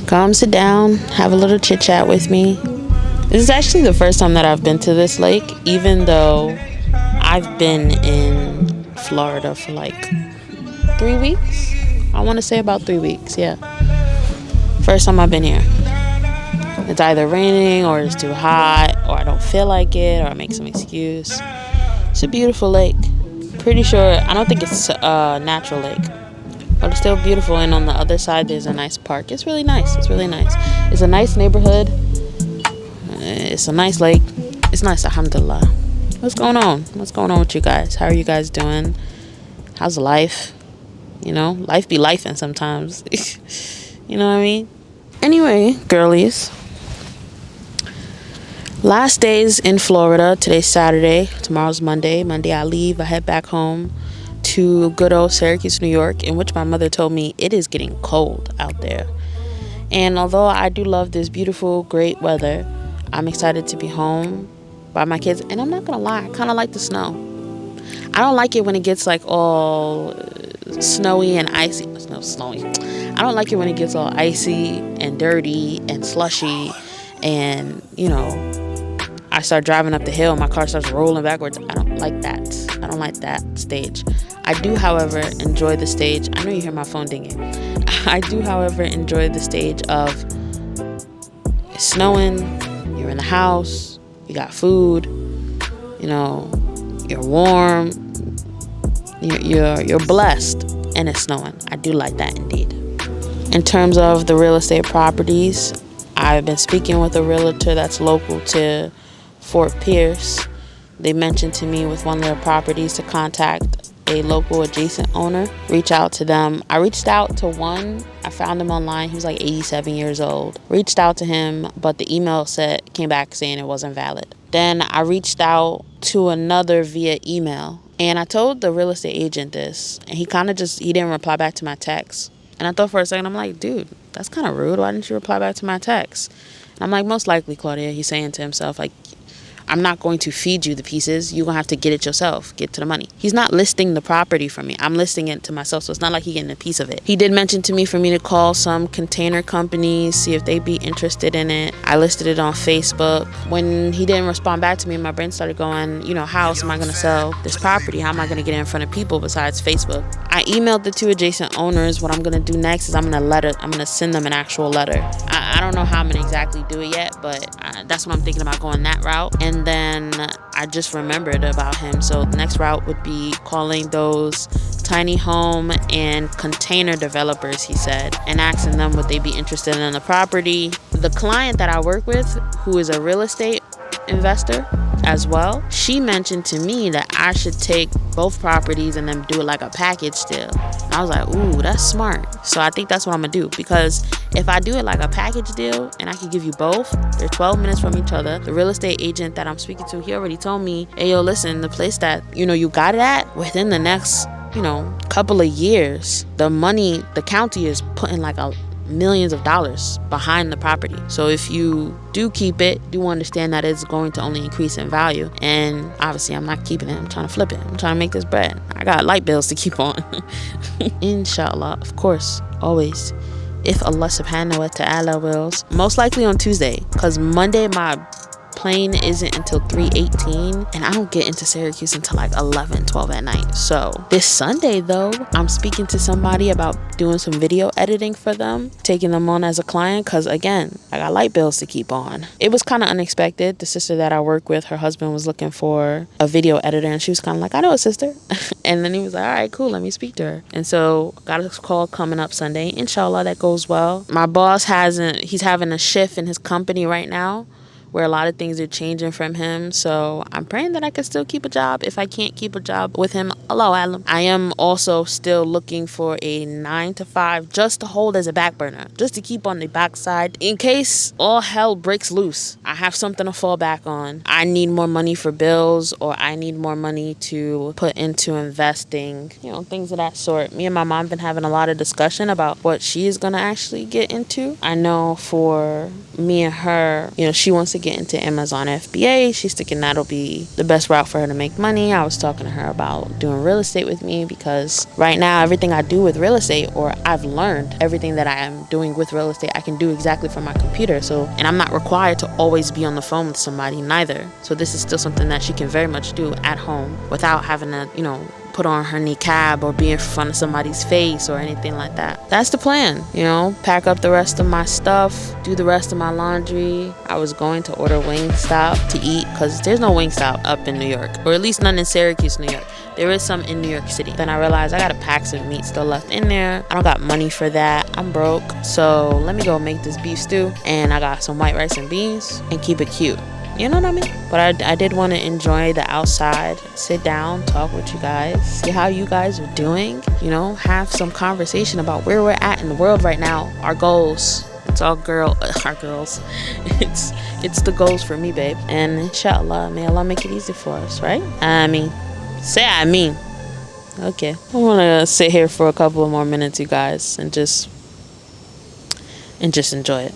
Come sit down, have a little chit chat with me. This is actually the first time that I've been to this lake, even though I've been in Florida for like 3 weeks. I want to say about 3 weeks, yeah. First time I've been here. It's either raining or it's too hot or I don't feel like it or I make some excuse. It's a beautiful lake. Pretty sure, I don't think it's a natural lake, but it's still beautiful. And on the other side, there's a nice park. It's really nice. It's really nice. It's a nice neighborhood. It's a nice lake. It's nice, alhamdulillah. What's going on? What's going on with you guys? How are you guys doing? How's life? You know, life be lifing sometimes. You know what I mean? Anyway, girlies. Last days in Florida. Today's Saturday. Tomorrow's Monday. Monday I leave. I head back home to good old Syracuse, New York, in which my mother told me it is getting cold out there. And although I do love this beautiful, great weather, I'm excited to be home by my kids. And I'm not gonna lie, I kind of like the snow. I don't like it when it gets like all snowy and icy. No, snowy. I don't like it when it gets all icy and dirty and slushy, and you know, I start driving up the hill, my car starts rolling backwards. I don't like that. I don't like that stage. I do, however, enjoy the stage. I know you hear my phone dinging. I do, however, enjoy the stage of it's snowing, you're in the house, you got food, you know, you're warm, you're blessed, and it's snowing. I do like that indeed. In terms of the real estate properties, I've been speaking with a realtor that's local to Fort Pierce. They mentioned to me with one of their properties to contact a local adjacent owner, reach out to them. I reached out to one. I found him online. He was like 87 years old. Reached out to him, but the email came back saying it wasn't valid. Then I reached out to another via email, and I told the real estate agent this, and he didn't reply back to my text. And I thought for a second, I'm like, dude, that's kind of rude. Why didn't you reply back to my text? And I'm like, most likely, Claudia, he's saying to himself, like, I'm not going to feed you the pieces. You're going to have to get it yourself. Get to the money. He's not listing the property for me. I'm listing it to myself. So it's not like he's getting a piece of it. He did mention to me for me to call some container companies, see if they'd be interested in it. I listed it on Facebook. When he didn't respond back to me, my brain started going, you know, how else am I going to sell this property? How am I going to get it in front of people besides Facebook? I emailed the two adjacent owners. What I'm going to do next is I'm going to send them an actual letter. I don't know how I'm going to exactly do it yet, but that's what I'm thinking about, going that route. And then I just remembered about him. So the next route would be calling those tiny home and container developers, he said, and asking them would they be interested in the property. The client that I work with, who is a real estate investor as well, she mentioned to me that I should take both properties and then do it like a package deal. And I was like, ooh, that's smart. So I think that's what I'm gonna do, because if I do it like a package deal and I can give you both, they're 12 minutes from each other. The real estate agent that I'm speaking to, he already told me, hey, yo, listen, the place that, you got it at, within the next, couple of years, the county is putting like millions of dollars behind the property. So if you do keep it, do understand that it's going to only increase in value. And obviously I'm not keeping it. I'm trying to flip it. I'm trying to make this bread. I got light bills to keep on. Inshallah, of course, always. If Allah subhanahu wa ta'ala wills. Most likely on Tuesday, because Monday my plane isn't until 3:18, and I don't get into Syracuse until like 11-12 at night. So this Sunday though, I'm speaking to somebody about doing some video editing for them, taking them on as a client, because again, I got light bills to keep on. It was kind of unexpected. The sister that I work with, her husband was looking for a video editor, and she was kind of like, I know a sister. And then he was like, all right, cool, let me speak to her. And so got a call coming up Sunday. Inshallah, that goes well. My boss he's having a shift in his company right now, where a lot of things are changing from him. So I'm praying that I can still keep a job. If I can't keep a job with him, Allahu Alam. I am also still looking for a 9-to-5 just to hold as a back burner, just to keep on the backside in case all hell breaks loose. I have something to fall back on. I need more money for bills, or I need more money to put into investing, things of that sort. Me and my mom been having a lot of discussion about what she is going to actually get into. I know for me and her, she wants to get get into Amazon FBA. She's thinking that'll be the best route for her to make money. I was talking to her about doing real estate with me, because right now everything I do with real estate, or I've learned everything that I am doing with real estate, I can do exactly from my computer. So, and I'm not required to always be on the phone with somebody neither. So this is still something that she can very much do at home without having to, put on her niqab or be in front of somebody's face or anything like that. That's the plan, pack up the rest of my stuff, do the rest of my laundry. I was going to order Wingstop to eat, because there's no Wingstop up in New York, or at least none in Syracuse, New York. There is some in New York City. Then I realized I got a pack of meat still left in there. I don't got money for that. I'm broke. So let me go make this beef stew, and I got some white rice and beans, and keep it cute. You know what I mean? But I did want to enjoy the outside, sit down, talk with you guys, see how you guys are doing, have some conversation about where we're at in the world right now, our goals. It's all our girls. It's the goals for me, babe. And inshallah, may Allah make it easy for us, right? Say I mean. Okay. I want to sit here for a couple of more minutes, you guys, and just enjoy it.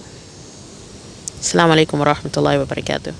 Assalamu alaikum wa rahmatullahi wa barakatuh.